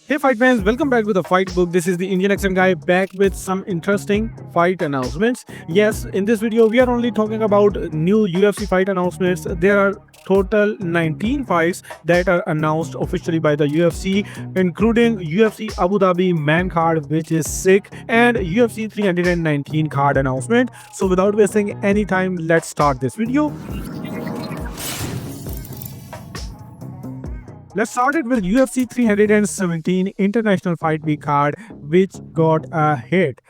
Hey fight fans, welcome back to the Fight Book. This is the Indian accent guy back with some interesting fight announcements. Yes, in this video we are only talking about new UFC fight announcements. There are total 19 fights that are announced officially by the UFC, including UFC Abu Dhabi main card, which is sick, and UFC 319 card announcement. So without wasting any time, let's start this video. Let's start it with UFC 317 International Fight Week card, which got a hit.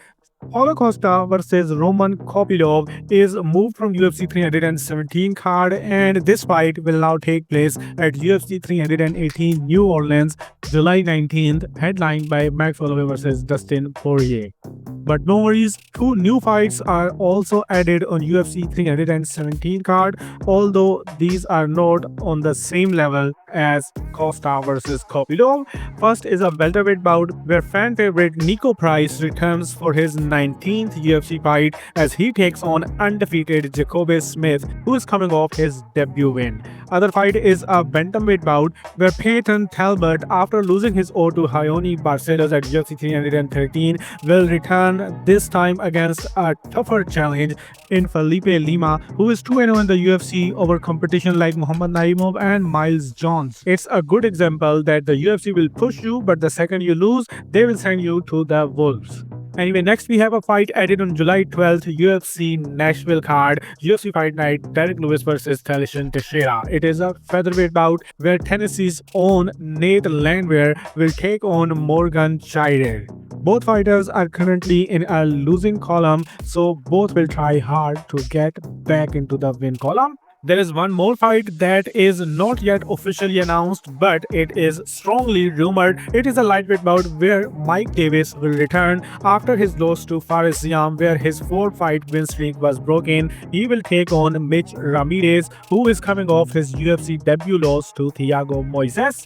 Paulo Costa versus Roman Kopylov is moved from UFC 317 card, and this fight will now take place at UFC 318 New Orleans, July 19th, headlined by Max Holloway versus Dustin Poirier. But no worries, two new fights are also added on UFC 317 card, although these are not on the same level as Costa versus Kopylov. First is a welterweight bout where fan favorite Nico Price returns for his 19th UFC fight as he takes on undefeated Jacoby Smith, who is coming off his debut win. Other fight is a bantamweight bout where Peyton Talbot, after losing his oath to Raoni Barcelos at UFC 313, will return, this time against a tougher challenge in Felipe Lima, who is 2-0 in the UFC over competition like Muhammad Naimov and Miles Jones. It's a good example that the UFC will push you, but the second you lose, they will send you to the wolves. Anyway, next we have a fight added on July 12th, UFC Nashville card, UFC Fight Night, Derek Lewis versus Thalisson Teixeira. It is a featherweight bout where Tennessee's own Nate Landwehr will take on Morgan Chirer. Both fighters are currently in a losing column, so both will try hard to get back into the win column. There is one more fight that is not yet officially announced, but it is strongly rumored. It is a lightweight bout where Mike Davis will return after his loss to Fares Ziam, where his 4-fight win streak was broken. He will take on Mitch Ramirez, who is coming off his UFC debut loss to Thiago Moises.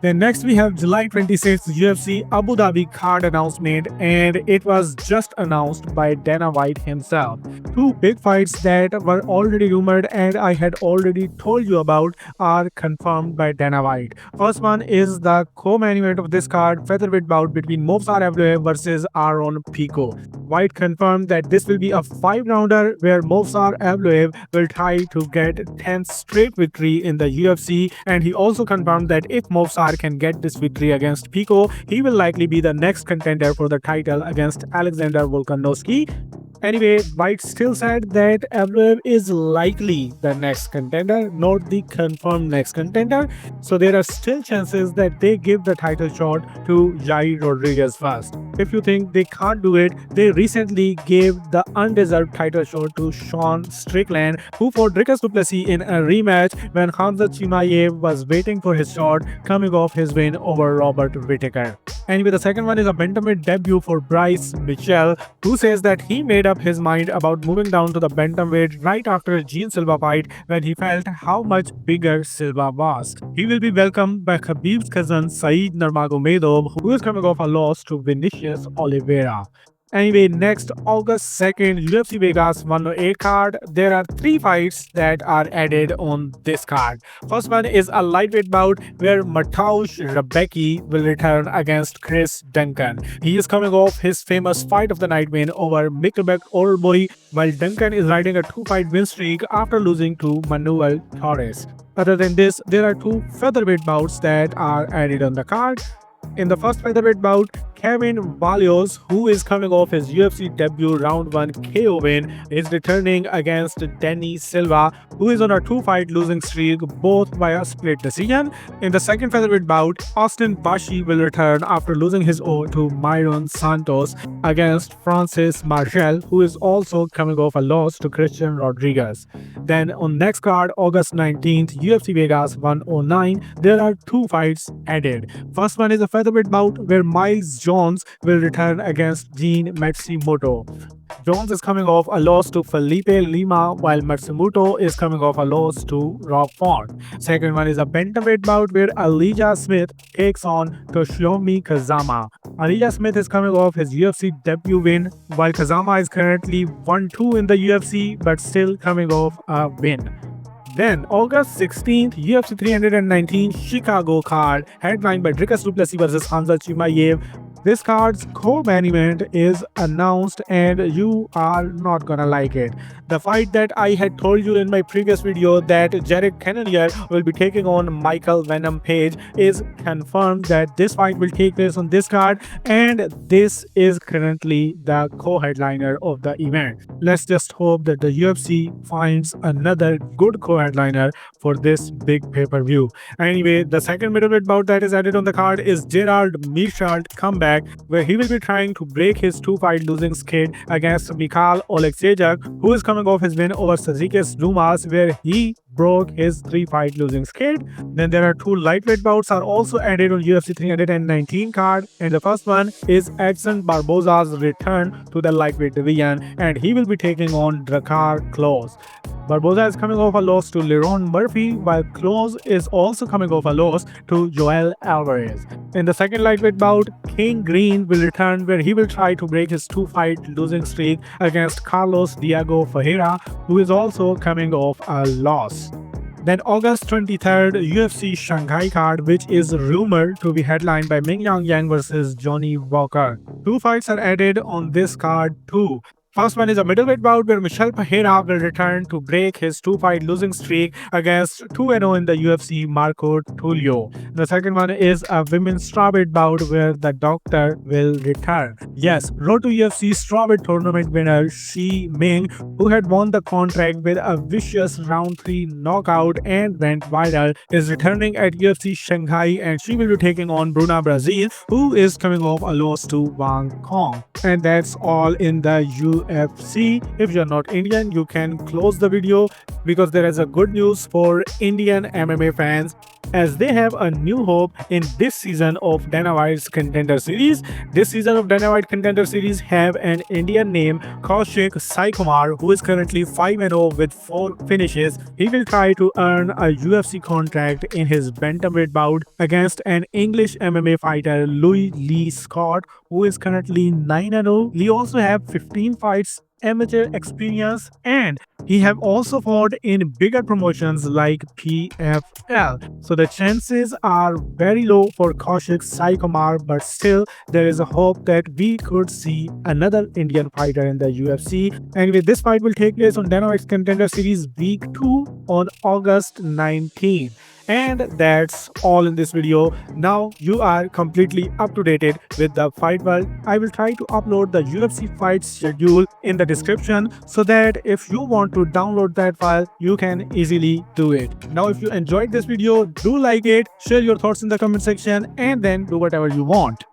Then next we have July 26th UFC Abu Dhabi card announcement, and it was just announced by Dana White himself. Two big fights that were already rumored and I had already told you about are confirmed by Dana White. First one is the co-main event of this card, featherweight bout between Movsar Evloev versus Aaron Pico. White confirmed that this will be a 5-rounder where Movsar Evloev will try to get 10th straight victory in the UFC, and he also confirmed that if Movsar can get this victory against Pico, he will likely be the next contender for the title against Alexander Volkanovski. Anyway, White still said that Evloev is likely the next contender, not the confirmed next contender. So there are still chances that they give the title shot to Jair Rodriguez first. If you think they can't do it, they recently gave the undeserved title shot to Sean Strickland, who fought Dricus du Plessis in a rematch when Khamzat Chimaev was waiting for his shot, coming off his win over Robert Whittaker. Anyway, the second one is a bantamweight debut for Bryce Mitchell, who says that he made up his mind about moving down to the bantamweight right after his Gene Silva fight when he felt how much bigger Silva was. He will be welcomed by Khabib's cousin Saeed Nurmagomedov, who is coming off a loss to Vinicius Oliveira. Anyway, next August 2nd, UFC Vegas 108 card. There are 3 fights that are added on this card. First one is a lightweight bout where Mateusz Rebecki will return against Chris Duncan. He is coming off his famous fight of the night win over Mikkelbeck Oldboy, while Duncan is riding a 2-fight win streak after losing to Manuel Torres. Other than this, there are 2 featherweight bouts that are added on the card. In the first featherweight bout, Kevin Valios, who is coming off his UFC debut round 1 KO win, is returning against Danny Silva, who is on a 2-fight losing streak, both via split decision. In the second featherweight bout, Austin Bashi will return after losing his oath to Myron Santos against Francis Marshall, who is also coming off a loss to Christian Rodriguez. Then on next card, August 19th, UFC Vegas 109, there are 2 fights added. First one is a featherweight bout where Miles Jones will return against Gene Matsumoto. Jones is coming off a loss to Felipe Lima, while Matsumoto is coming off a loss to Rob Font. Second one is a bantamweight bout where Elijah Smith takes on Toshiomi Kazama. Elijah Smith is coming off his UFC debut win, while Kazama is currently 1-2 in the UFC but still coming off a win. Then August 16th, UFC 319 Chicago card, headlined by Dricus du Plessis versus Khamzat Chimaev. This card's co-main event is announced and you are not gonna like it. The fight that I had told you in my previous video that Jared Cannonier will be taking on Michael Venom Page is confirmed that this fight will take place on this card, and this is currently the co-headliner of the event. Let's just hope that the UFC finds another good co-headliner for this big pay-per-view. Anyway, the second middleweight bout that is added on the card is Gerald Meerschaert comeback, where he will be trying to break his two-fight losing skid against Mikhail Oleksiejczuk, who is coming off his win over Sazikis Dumas, where he broke his three-fight losing skid. Then there are two lightweight bouts are also added on UFC 319 card, and the first one is Edson Barboza's return to the lightweight division, and he will be taking on Drakkar Klose. Barboza is coming off a loss to Leron Murphy, while Klose is also coming off a loss to Joel Alvarez. In the second lightweight bout, King Green will return, where he will try to break his two-fight losing streak against Carlos Diego Ferreira, who is also coming off a loss. Then August 23rd, UFC Shanghai card, which is rumored to be headlined by Ming Yang versus Johnny Walker. Two fights are added on this card too. First one is a middleweight bout where Michel Pereira will return to break his two-fight losing streak against 2-0 in the UFC Marco Tulio. The second one is a women's strawweight bout where the Doctor will return. Yes, Road to UFC strawweight tournament winner Shi Ming, who had won the contract with a vicious round 3 knockout and went viral, is returning at UFC Shanghai, and she will be taking on Bruna Brazil, who is coming off a loss to Wang Kong. And that's all in the UFC. If you're not Indian, you can close the video because there is a good news for Indian MMA fans, as they have a new hope in this season of Dana White's Contender Series. This season of Dana White Contender Series have an Indian name, Kaushik Sai Kumar, who is currently 5-0 with 4 finishes. He will try to earn a UFC contract in his bantamweight bout against an English MMA fighter, Louis Lee Scott, who is currently 9-0. He also have 15 fights amateur experience, and he have also fought in bigger promotions like PFL. So the chances are very low for Kaushik Sai Kumar, but still there is a hope that we could see another Indian fighter in the UFC. Anyway, this fight will take place on Dana White's Contender Series Week 2 on August 19th. And that's all in this video. Now you are completely up to date with the fight world. I will try to upload the UFC fight schedule in the description so that if you want to download that file, you can easily do it. Now if you enjoyed this video, do like it, share your thoughts in the comment section, and then do whatever you want.